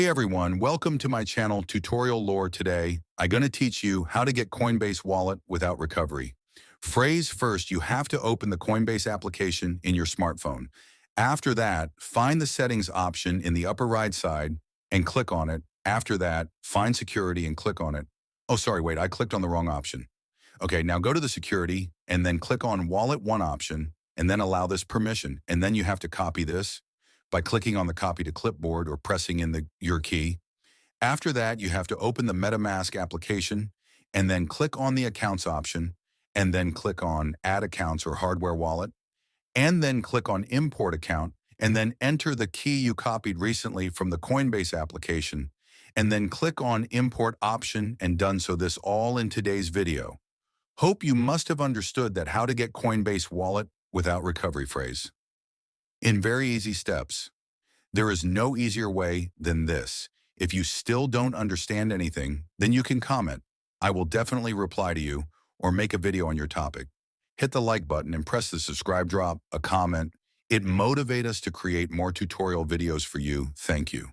Hey everyone, welcome to my channel Tutorial Lore. Today, I'm going to teach you how to get Coinbase wallet without recovery. Phrase first, you have to open the Coinbase application in your smartphone. After that, find the settings option in the upper right side and click on it. After that, find security and click on it. Oh, sorry, wait, I clicked on the wrong option. Okay, now go to the security and then click on wallet one option and then allow this permission. And then you have to copy this by clicking on the copy to clipboard or pressing in your key. After that, you have to open the MetaMask application and then click on the accounts option and then click on add accounts or hardware wallet and then click on import account and then enter the key you copied recently from the Coinbase application and then click on import option and done. So this all in today's video. Hope you must have understood that how to get Coinbase wallet without recovery phrase. In very easy steps. There is no easier way than this. If you still don't understand anything, then you can comment. I will definitely reply to you or make a video on your topic. Hit the like button and press the subscribe, drop a comment. It motivates us to create more tutorial videos for you. Thank you.